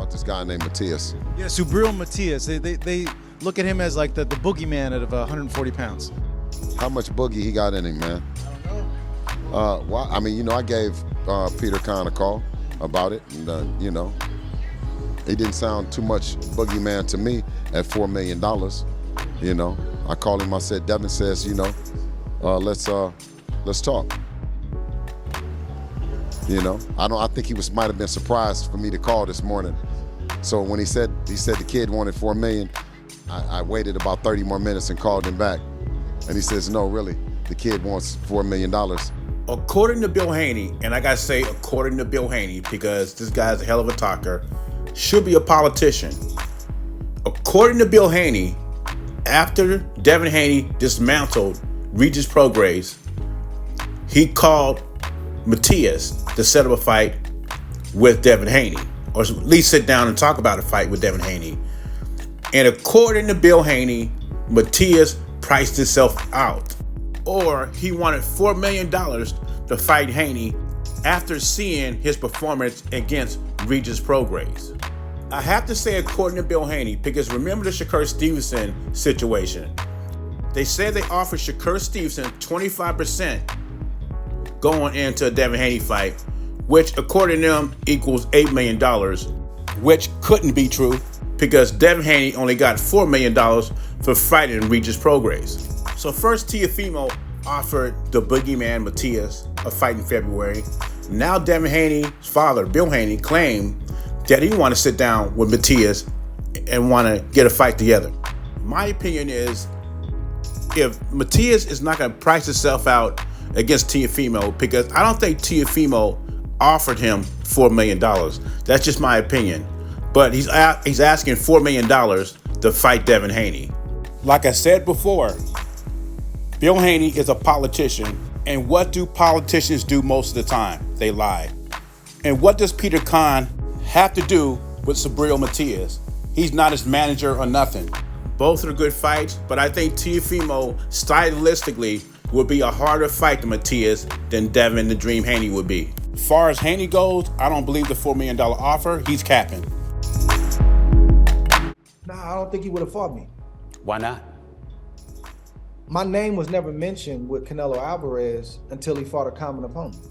about this guy named Matias. Yeah, Subriel Matias. They look at him as like the boogeyman at 140 pounds. How much boogie he got in him, man? I don't know. Well, I mean, I gave Peter Kahn a call about it, and it didn't sound too much boogeyman to me at $4 million. I called him. I said, Devin says, let's talk. I think he might have been surprised for me to call this morning. So when he said the kid wanted $4 million, I waited about 30 more minutes and called him back. And he says, no, really, the kid wants $4 million. According to Bill Haney, and I gotta say according to Bill Haney, because this guy's a hell of a talker, should be a politician. According to Bill Haney, after Devin Haney dismantled Regis Prograis, he called Matias to set up a fight with Devin Haney, or at least sit down and talk about a fight with Devin Haney. And according to Bill Haney, Matias priced himself out, or he wanted $4 million to fight Haney after seeing his performance against Regis Prograis. I have to say according to Bill Haney, because remember the Shakur Stevenson situation. They said they offered Shakur Stevenson 25% going into a Devin Haney fight, which according to them equals $8 million, which couldn't be true because Devin Haney only got $4 million for fighting Regis Prograis. So first Teofimo offered the boogeyman Matias a fight in February. Now Devin Haney's father, Bill Haney, claimed that he want to sit down with Matias and want to get a fight together. My opinion is, if Matias is not going to price himself out against Teofimo, because I don't think Teofimo offered him $4 million. That's just my opinion. But he's asking $4 million to fight Devin Haney. Like I said before, Bill Haney is a politician, and what do politicians do most of the time? They lie. And what does Peter Kahn have to do with Subriel Matias? He's not his manager or nothing. Both are good fights, but I think Teofimo stylistically would be a harder fight to Matias than Devin the Dream Haney would be. As far as Haney goes, I don't believe the $4 million offer. He's capping. Nah, I don't think he would have fought me. Why not? My name was never mentioned with Canelo Alvarez until he fought a common opponent.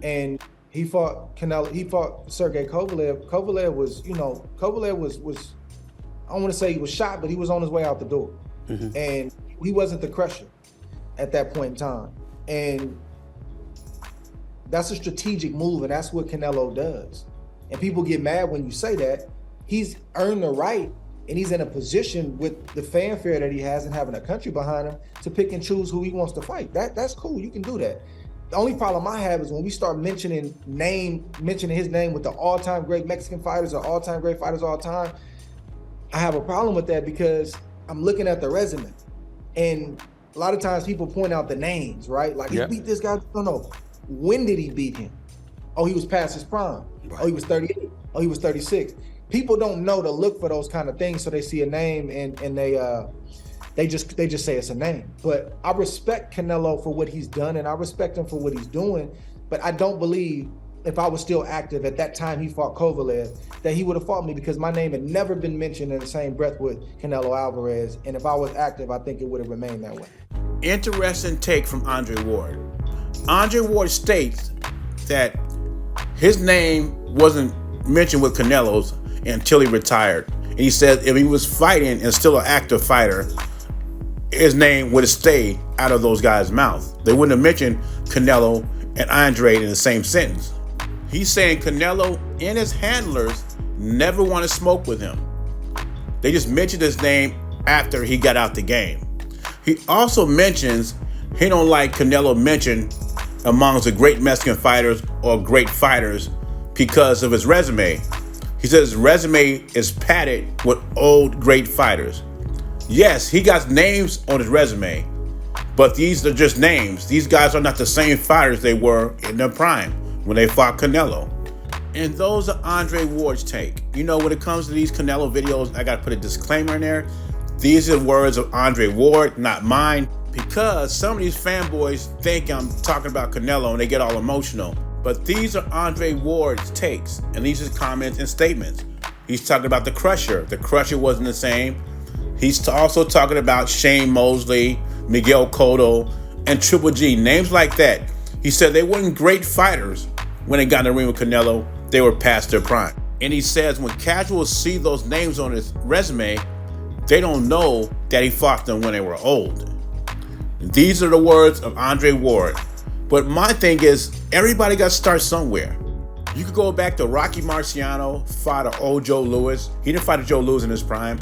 And he fought Canelo, he fought Sergey Kovalev. Kovalev was, I don't want to say he was shot, but he was on his way out the door. And he wasn't the crusher at that point in time. And that's a strategic move, and that's what Canelo does. And people get mad when you say that. He's earned the right, and he's in a position with the fanfare that he has and having a country behind him to pick and choose who he wants to fight. That's cool, you can do that. The only problem I have is when we start mentioning his name with the all-time great Mexican fighters or all-time great fighters all time. I have a problem with that because I'm looking at the resume. And a lot of times people point out the names, right? Like, he beat this guy. No. When did he beat him? Oh, he was past his prime. Right. Oh, he was 38. Oh, he was 36. People don't know to look for those kind of things, so they see a name and they just say it's a name. But I respect Canelo for what he's done, and I respect him for what he's doing. But I don't believe, if I was still active at that time he fought Kovalev, that he would have fought me, because my name had never been mentioned in the same breath with Canelo Alvarez. And if I was active, I think it would have remained that way. Interesting take from Andre Ward. Andre Ward states that his name wasn't mentioned with Canelo's until he retired. And he said if he was fighting and still an active fighter, his name would have stayed out of those guys' mouth. They wouldn't have mentioned Canelo and Andre in the same sentence. He's saying Canelo and his handlers never want to smoke with him. They just mentioned his name after he got out the game. He also mentions he don't like Canelo mentioned amongst the great Mexican fighters or great fighters because of his resume. He says his resume is padded with old great fighters. Yes, he got names on his resume, but these are just names. These guys are not the same fighters they were in their prime when they fought Canelo. And those are Andre Ward's take. When it comes to these Canelo videos, I got to put a disclaimer in there. These are words of Andre Ward, not mine, because some of these fanboys think I'm talking about Canelo and they get all emotional. But these are Andre Ward's takes, and these are comments and statements. He's talking about the Crusher. The Crusher wasn't the same. He's also talking about Shane Mosley, Miguel Cotto, and Triple G. Names like that. He said they weren't great fighters when they got in the ring with Canelo. They were past their prime. And he says when casuals see those names on his resume, they don't know that he fought them when they were old. These are the words of Andre Ward. But my thing is, everybody got to start somewhere. You could go back to Rocky Marciano, fought an old Joe Louis. He didn't fight a Joe Louis in his prime.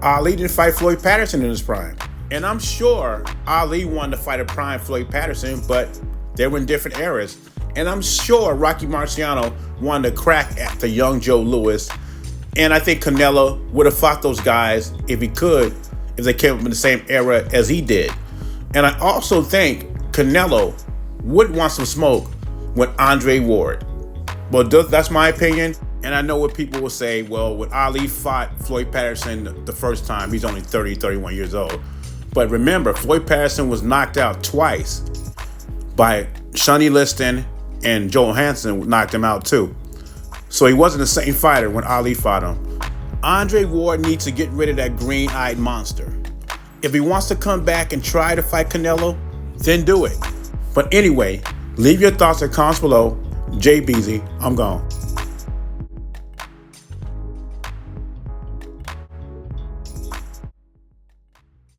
Ali didn't fight Floyd Patterson in his prime. And I'm sure Ali wanted to fight a prime Floyd Patterson, but they were in different eras. And I'm sure Rocky Marciano wanted to crack at the young Joe Louis. And I think Canelo would have fought those guys if he could, if they came up in the same era as he did. And I also think Canelo would want some smoke with Andre Ward. Well, that's my opinion. And I know what people will say, well, when Ali fought Floyd Patterson the first time, he's only 30, 31 years old. But remember, Floyd Patterson was knocked out twice by Sonny Liston, and Joe Hansen knocked him out too. So he wasn't the same fighter when Ali fought him. Andre Ward needs to get rid of that green-eyed monster. If he wants to come back and try to fight Canelo, then do it. But anyway, leave your thoughts and comments below. Jay Beasy, I'm gone.